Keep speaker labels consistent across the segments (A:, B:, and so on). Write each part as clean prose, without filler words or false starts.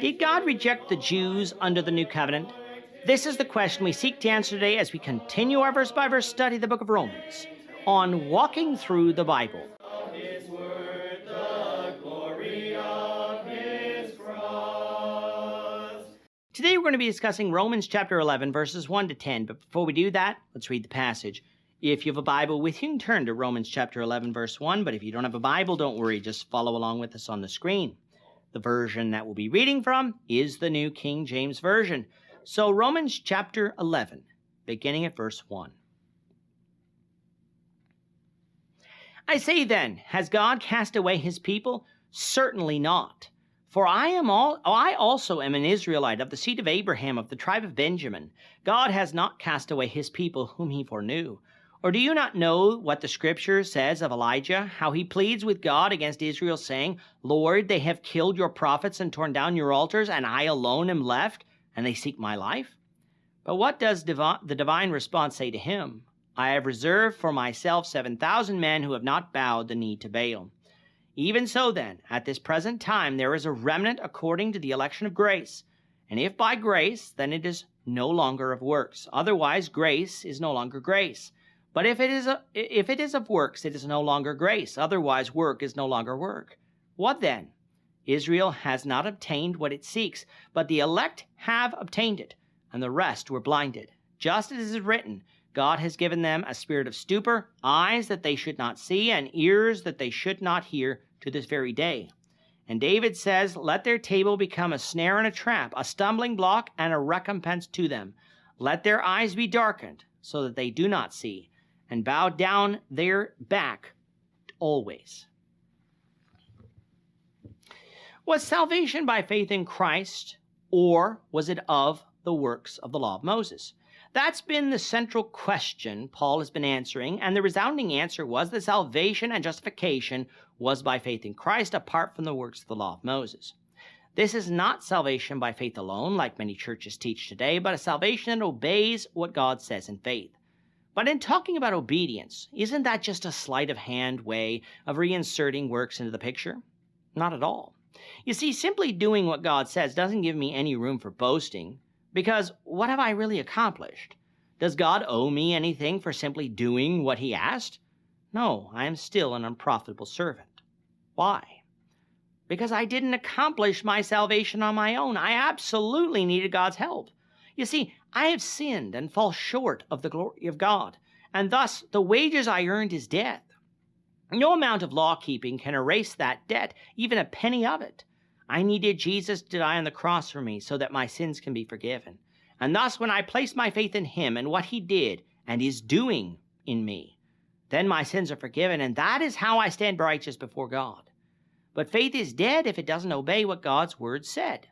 A: Did God reject the Jews under the new covenant? This is the question we seek to answer today as we continue our verse-by-verse study of the book of Romans on walking through the Bible.
B: His word, the glory of his cross.
A: Today we're going to be discussing Romans chapter 11, verses 1 to 10. But before we do that, let's read the passage. If you have a Bible with you, you can turn to Romans chapter 11, verse 1. But if you don't have a Bible, don't worry. Just follow along with us on the screen. The version that we'll be reading from is the New King James Version. So Romans chapter 11, beginning at verse 1. I say then, has God cast away his people? Certainly not. For I also am an Israelite of the seed of Abraham, of the tribe of Benjamin. God has not cast away his people whom he foreknew. Or do you not know what the scripture says of Elijah, how he pleads with God against Israel, saying, Lord, they have killed your prophets and torn down your altars, and I alone am left, and they seek my life? But what does the divine response say to him? I have reserved for myself 7,000 men who have not bowed the knee to Baal. Even so then, at this present time there is a remnant according to the election of grace. And if by grace, then it is no longer of works. Otherwise, grace is no longer grace. But if it is of works, it is no longer grace. Otherwise, work is no longer work. What then? Israel has not obtained what it seeks, but the elect have obtained it, and the rest were blinded. Just as it is written, God has given them a spirit of stupor, eyes that they should not see, and ears that they should not hear to this very day. And David says, let their table become a snare and a trap, a stumbling block and a recompense to them. Let their eyes be darkened, so that they do not see, and bow down their back always. Was salvation by faith in Christ, or was it of the works of the law of Moses? That's been the central question Paul has been answering, and the resounding answer was that salvation and justification was by faith in Christ apart from the works of the law of Moses. This is not salvation by faith alone, like many churches teach today, but a salvation that obeys what God says in faith. But in talking about obedience, isn't that just a sleight of hand way of reinserting works into the picture? Not at all. You see, simply doing what God says doesn't give me any room for boasting, because what have I really accomplished? Does God owe me anything for simply doing what he asked? No, I am still an unprofitable servant. Why? Because I didn't accomplish my salvation on my own. I absolutely needed God's help. You see, I have sinned and fall short of the glory of God, and thus the wages I earned is death. No amount of law-keeping can erase that debt, even a penny of it. I needed Jesus to die on the cross for me so that my sins can be forgiven. And thus, when I place my faith in him and what he did and is doing in me, then my sins are forgiven, and that is how I stand righteous before God. But faith is dead if it doesn't obey what God's word said.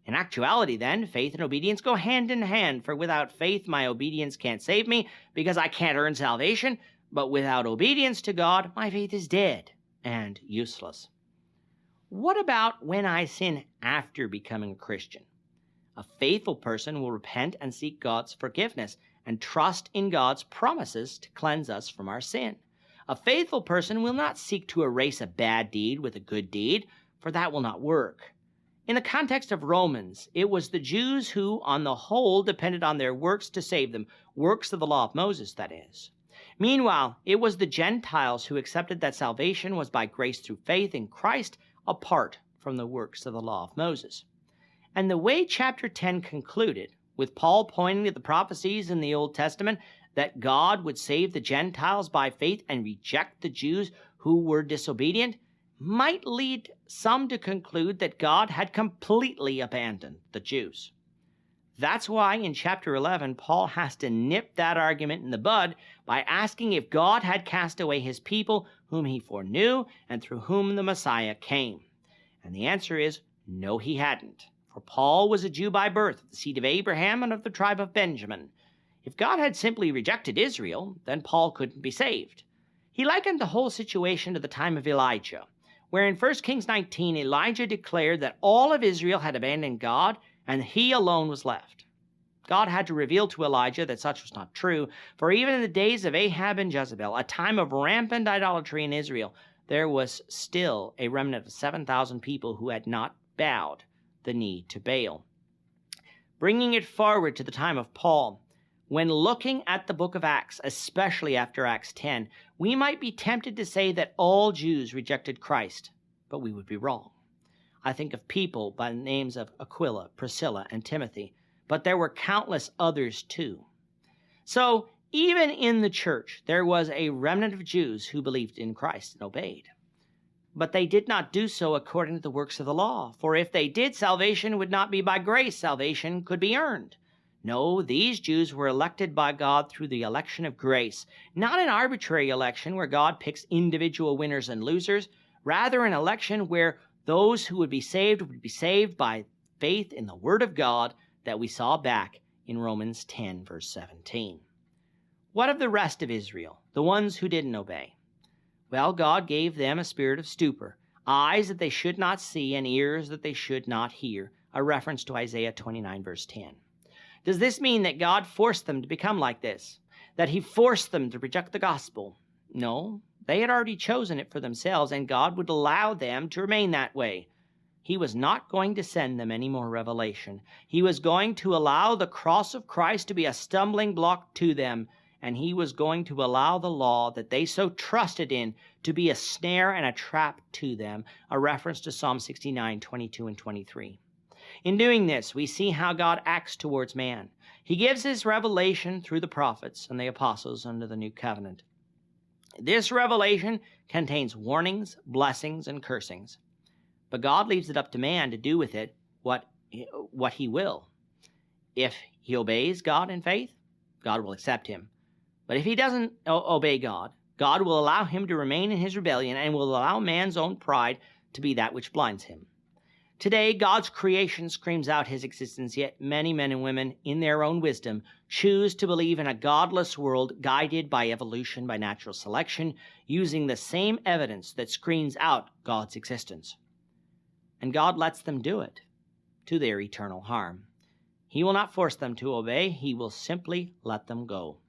A: In actuality, then, faith and obedience go hand in hand, for without faith my obedience can't save me, because I can't earn salvation, but without obedience to God, my faith is dead and useless. What about when I sin after becoming a Christian? A faithful person will repent and seek God's forgiveness and trust in God's promises to cleanse us from our sin. A faithful person will not seek to erase a bad deed with a good deed, for that will not work. In the context of Romans, it was the Jews who, on the whole, depended on their works to save them, works of the law of Moses, that is. Meanwhile, it was the Gentiles who accepted that salvation was by grace through faith in Christ, apart from the works of the law of Moses. And the way chapter 10 concluded, with Paul pointing to the prophecies in the Old Testament that God would save the Gentiles by faith and reject the Jews who were disobedient, might lead some to conclude that God had completely abandoned the Jews. That's why in chapter 11, Paul has to nip that argument in the bud by asking if God had cast away his people whom he foreknew and through whom the Messiah came. And the answer is no, he hadn't. For Paul was a Jew by birth, of the seed of Abraham and of the tribe of Benjamin. If God had simply rejected Israel, then Paul couldn't be saved. He likened the whole situation to the time of Elijah, where in 1 Kings 19, Elijah declared that all of Israel had abandoned God and he alone was left. God had to reveal to Elijah that such was not true, for even in the days of Ahab and Jezebel, a time of rampant idolatry in Israel, there was still a remnant of 7,000 people who had not bowed the need to bail. Bringing it forward to the time of Paul, when looking at the book of Acts, especially after Acts 10, we might be tempted to say that all Jews rejected Christ, but we would be wrong. I think of people by the names of Aquila, Priscilla, and Timothy, but there were countless others too. So even in the church, there was a remnant of Jews who believed in Christ and obeyed. But they did not do so according to the works of the law. For if they did, salvation would not be by grace. Salvation could be earned. No, these Jews were elected by God through the election of grace, not an arbitrary election where God picks individual winners and losers, rather an election where those who would be saved by faith in the Word of God that we saw back in Romans 10, verse 17. What of the rest of Israel, the ones who didn't obey? Well, God gave them a spirit of stupor, eyes that they should not see and ears that they should not hear, a reference to Isaiah 29, verse 10. Does this mean that God forced them to become like this? That he forced them to reject the gospel? No, they had already chosen it for themselves, and God would allow them to remain that way. He was not going to send them any more revelation. He was going to allow the cross of Christ to be a stumbling block to them, and he was going to allow the law that they so trusted in to be a snare and a trap to them, a reference to Psalm 69, 22 and 23. In doing this, we see how God acts towards man. He gives his revelation through the prophets and the apostles under the new covenant. This revelation contains warnings, blessings, and cursings. But God leaves it up to man to do with it what he will. If he obeys God in faith, God will accept him. But if he doesn't obey God, God will allow him to remain in his rebellion and will allow man's own pride to be that which blinds him. Today, God's creation screams out his existence, yet many men and women, in their own wisdom, choose to believe in a godless world guided by evolution, by natural selection, using the same evidence that screams out God's existence. And God lets them do it, to their eternal harm. He will not force them to obey, he will simply let them go.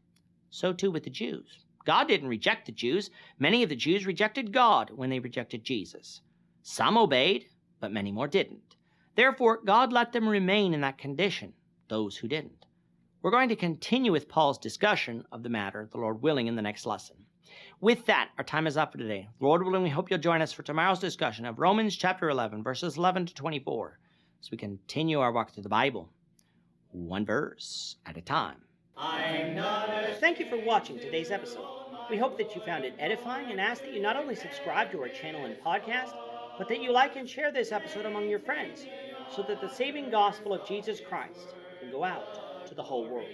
A: So too with the Jews. God didn't reject the Jews. Many of the Jews rejected God when they rejected Jesus. Some obeyed, but many more didn't. Therefore, God let them remain in that condition, those who didn't. We're going to continue with Paul's discussion of the matter, the Lord willing, in the next lesson. With that, our time is up for today. Lord willing, we hope you'll join us for tomorrow's discussion of Romans chapter 11, verses 11 to 24, as we continue our walk through the Bible, one verse at a time. Thank you for watching today's episode. We hope that you found it edifying and ask that you not only subscribe to our channel and podcast, but that you like and share this episode among your friends so that the saving gospel of Jesus Christ can go out to the whole world.